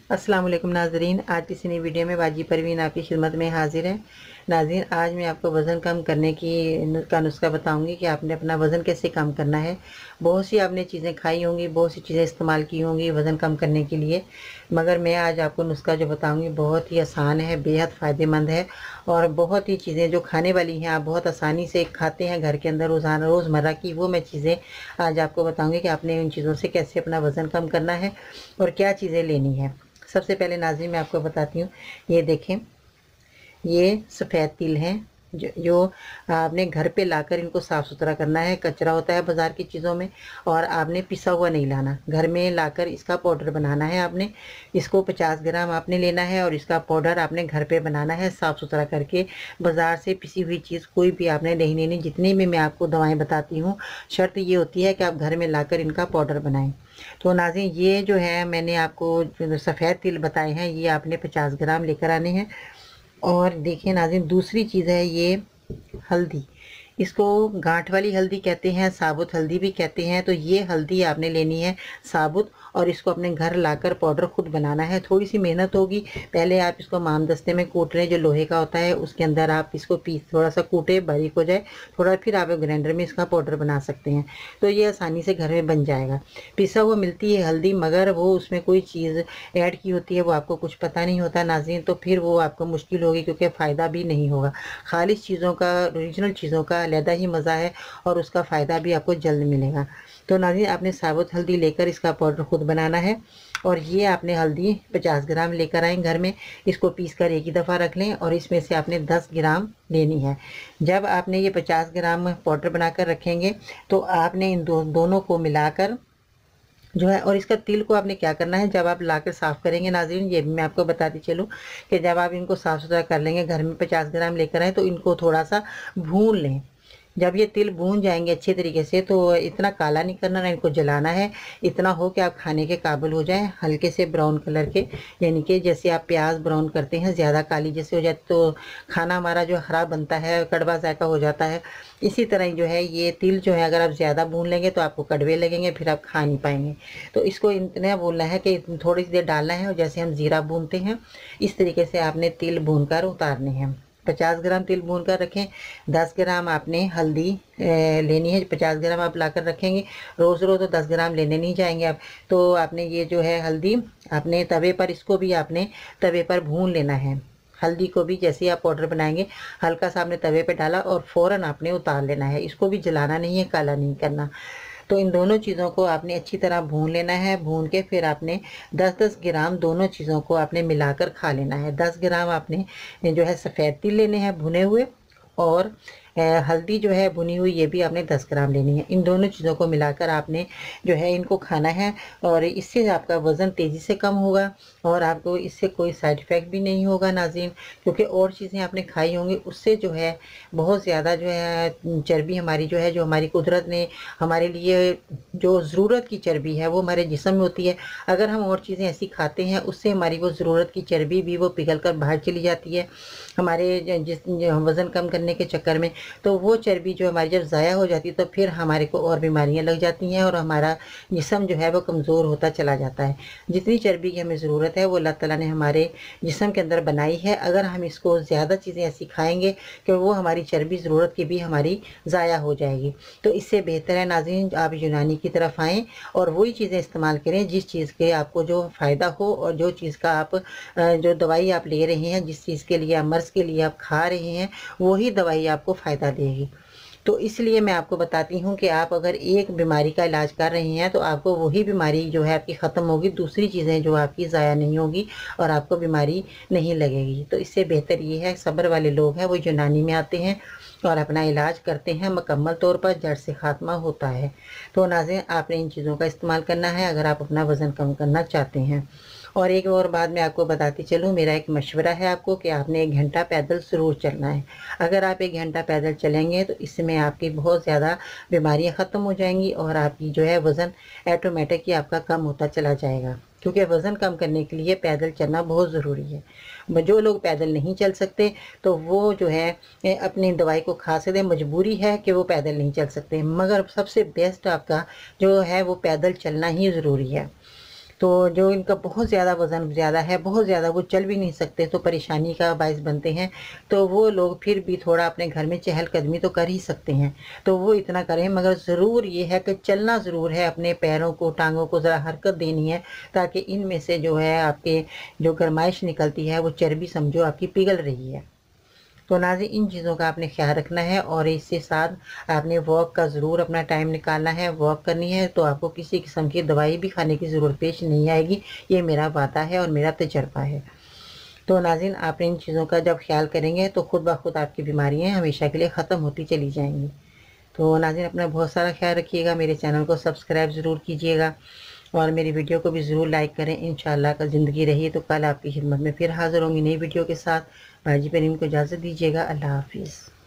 अस्सलाम वालेकुम नाज़रीन। आज की नई वीडियो में बाजी परवीन आपकी खिदमत में हाजिर है। नाज़रीन, आज मैं आपको वज़न कम करने का नुस्खा बताऊंगी कि आपने अपना वज़न कैसे कम करना है। बहुत सी आपने चीज़ें खाई होंगी, बहुत सी चीज़ें इस्तेमाल की होंगी वज़न कम करने के लिए, मगर मैं आज आपको नुस्खा जो बताऊंगी बहुत ही आसान है, बेहद फ़ायदेमंद है और बहुत ही चीज़ें जो खाने वाली हैं आप बहुत आसानी से खाते हैं घर के अंदर रोज़ाना रोज़मर्रा की, वो मैं चीज़ें आज आपको बताऊँगी कि आपने उन चीज़ों से कैसे अपना वज़न कम करना है और क्या चीज़ें लेनी है। सबसे पहले नाज़रीन मैं आपको बताती हूँ, ये देखें, ये सफ़ेद तिल हैं जो आपने घर पे लाकर इनको साफ़ सुथरा करना है। कचरा होता है बाज़ार की चीज़ों में और आपने पिसा हुआ नहीं लाना, घर में लाकर इसका पाउडर बनाना है। आपने इसको 50 ग्राम आपने लेना है और इसका पाउडर आपने घर पे बनाना है साफ़ सुथरा करके। बाज़ार से पिसी हुई चीज़ कोई भी आपने नहीं लेनी। जितनी भी मैं आपको दवाएं बताती हूँ, शर्त ये होती है कि आप घर में लाकर इनका पाउडर बनाएं। तो नाज़रीन, ये जो है मैंने आपको जो सफ़ेद तिल बताए हैं, ये आपने 50 ग्राम लेकर आने हैं। और देखिए नाज़रीन, दूसरी चीज़ है ये हल्दी। इसको गांठ वाली हल्दी कहते हैं, साबुत हल्दी भी कहते हैं। तो ये हल्दी आपने लेनी है साबुत और इसको अपने घर लाकर पाउडर खुद बनाना है। थोड़ी सी मेहनत होगी, पहले आप इसको मामदस्ते में कूट लें, जो लोहे का होता है उसके अंदर आप इसको पीस थोड़ा सा कूटे, बारीक हो जाए थोड़ा, फिर आप ग्राइंडर में इसका पाउडर बना सकते हैं। तो ये आसानी से घर में बन जाएगा। पिसा हुआ मिलती है हल्दी, मगर वो उसमें कोई चीज़ ऐड की होती है वो आपको कुछ पता नहीं होता नाज़रीन, तो फिर वो आपको मुश्किल होगी क्योंकि फ़ायदा भी नहीं होगा। खालिश चीज़ों का, ओरिजिनल चीज़ों का अलहदा ही मज़ा है और उसका फ़ायदा भी आपको जल्द मिलेगा। तो नाज़रीन, आपने साबुत हल्दी लेकर इसका पाउडर खुद बनाना है और ये आपने हल्दी 50 ग्राम लेकर आएँ घर में। इसको पीस कर एक ही दफ़ा रख लें और इसमें से आपने 10 ग्राम लेनी है। जब आपने ये 50 ग्राम पाउडर बनाकर रखेंगे तो आपने इन दोनों को मिलाकर जो है, और इसका तिल को आपने क्या करना है, जब आप लाकर साफ़ करेंगे नाज़रीन, ये भी मैं आपको बताती चलूँ कि जब आप इनको साफ़ सुथरा कर लेंगे, घर में 50 ग्राम लेकर आए तो इनको थोड़ा सा भून लें। जब ये तिल भून जाएंगे अच्छे तरीके से, तो इतना काला नहीं करना, ना इनको जलाना है, इतना हो कि आप खाने के काबिल हो जाए, हल्के से ब्राउन कलर के, यानी कि जैसे आप प्याज ब्राउन करते हैं, ज़्यादा काली जैसे हो जाए तो खाना हमारा जो ख़राब बनता है, कड़वा जायका हो जाता है। इसी तरह ही जो है ये तिल जो है, अगर आप ज़्यादा भून लेंगे तो आपको कड़वे लगेंगे, फिर आप खा नहीं पाएंगे। तो इसको इतना भूनना है कि थोड़ी सी देर डालना है और जैसे हम ज़ीरा भूनते हैं इस तरीके से आपने तिल भून कर उतारने हैं। 50 ग्राम तिल भून कर रखें। 10 ग्राम आपने हल्दी लेनी है। 50 ग्राम आप लाकर रखेंगे, रोज़ रोज़ तो 10 ग्राम लेने नहीं जाएंगे आप। तो आपने ये जो है हल्दी आपने तवे पर, इसको भी आपने तवे पर भून लेना है। हल्दी को भी जैसे ही आप पाउडर बनाएंगे हल्का सा आपने तवे पे डाला और फ़ौरन आपने उतार लेना है। इसको भी जलाना नहीं है, काला नहीं करना। तो इन दोनों चीज़ों को आपने अच्छी तरह भून लेना है। भून के फिर आपने 10-10 ग्राम दोनों चीज़ों को आपने मिलाकर खा लेना है। 10 ग्राम आपने जो है सफ़ेद तिल लेने हैं भुने हुए, और हल्दी जो है भुनी हुई ये भी आपने 10 ग्राम लेनी है। इन दोनों चीज़ों को मिलाकर आपने जो है इनको खाना है और इससे आपका वज़न तेज़ी से कम होगा और आपको इससे कोई साइड इफ़ेक्ट भी नहीं होगा नाज़रीन, क्योंकि और चीज़ें आपने खाई होंगी उससे जो है बहुत ज़्यादा जो है चर्बी हमारी जो है, जो हमारी कुदरत ने हमारे लिए जो ज़रूरत की चर्बी है वो हमारे जिस्म में होती है। अगर हम और चीज़ें ऐसी खाते हैं उससे हमारी वो ज़रूरत की चर्बी भी वो पिघल कर बाहर चली जाती है हमारे वज़न कम करने के चक्कर में। तो वो चर्बी जो हमारी जब ज़ाया हो जाती है तो फिर हमारे को और बीमारियां लग जाती हैं और हमारा जिस्म जो है वो कमज़ोर होता चला जाता है। जितनी चर्बी की हमें ज़रूरत है वो अल्लाह ताला ने हमारे जिस्म के अंदर बनाई है। अगर हम इसको ज़्यादा चीज़ें ऐसी खाएंगे कि वो हमारी चर्बी ज़रूरत की भी हमारी ज़ाया हो जाएगी। तो इससे बेहतर है नाज़रीन आप यूनानी की तरफ आएँ और वही चीज़ें इस्तेमाल करें जिस चीज़ के आपको जो फ़ायदा हो और जो चीज़ का आप जो दवाई आप ले रहे हैं, जिस चीज़ के लिए आप मर्ज़ के लिए आप खा रहे हैं, वही दवाई आपको फ़ायदा देगी। तो इसलिए मैं आपको बताती हूँ कि आप अगर एक बीमारी का इलाज कर रहे हैं तो आपको वही बीमारी जो है आपकी ख़त्म होगी, दूसरी चीज़ें जो आपकी ज़ाया नहीं होगी और आपको बीमारी नहीं लगेगी। तो इससे बेहतर ये है, सब्र वाले लोग हैं वो यूनानी में आते हैं और अपना इलाज करते हैं, मुकम्मल तौर पर जड़ से ख़ात्मा होता है। तो नाज़रीन, आपने इन चीज़ों का इस्तेमाल करना है अगर आप अपना वज़न कम करना चाहते हैं। और एक और बात मैं आपको बताती चलूँ, मेरा एक मशवरा है आपको कि आपने 1 घंटा पैदल ज़रूर चलना है। अगर आप 1 घंटा पैदल चलेंगे तो इसमें आपकी बहुत ज़्यादा बीमारियां ख़त्म हो जाएंगी और आपकी जो है वज़न ऐटोमेटिक ही आपका कम होता चला जाएगा, क्योंकि वज़न कम करने के लिए पैदल चलना बहुत ज़रूरी है। जो लोग पैदल नहीं चल सकते तो वो जो है अपनी दवाई को खा सकते हैं, मजबूरी है कि वो पैदल नहीं चल सकते, मगर सबसे बेस्ट आपका जो है वो पैदल चलना ही ज़रूरी है। तो जो इनका बहुत ज़्यादा वज़न ज़्यादा है, बहुत ज़्यादा, वो चल भी नहीं सकते, तो परेशानी का बायस बनते हैं, तो वो लोग फिर भी थोड़ा अपने घर में चहलकदमी तो कर ही सकते हैं। तो वो इतना करें, मगर ज़रूर ये है कि चलना ज़रूर है, अपने पैरों को, टाँगों को ज़रा हरकत देनी है, ताकि इनमें से जो है आपके जो गरमाइश निकलती है वो चर्बी समझो आपकी पिघल रही है। तो नाज़रीन, इन चीज़ों का आपने ख्याल रखना है और इसके साथ आपने वॉक का ज़रूर अपना टाइम निकालना है। वॉक करनी है तो आपको किसी किस्म की दवाई भी खाने की ज़रूरत पेश नहीं आएगी। ये मेरा वादा है और मेरा तजर्बा है। तो नाज़रीन, आप इन चीज़ों का जब ख्याल करेंगे तो खुद ब खुद आपकी बीमारियाँ हमेशा के लिए ख़त्म होती चली जाएंगी। तो नाज़रीन, अपना बहुत सारा ख्याल रखिएगा। मेरे चैनल को सब्सक्राइब ज़रूर कीजिएगा और मेरी वीडियो को भी ज़रूर लाइक करें। इंशाअल्लाह कल ज़िंदगी रही तो कल आपकी खिदमत में फिर हाज़िर होंगी नई वीडियो के साथ। बाजी परवीन को इजाज़त दीजिएगा। अल्लाह हाफ़िज़।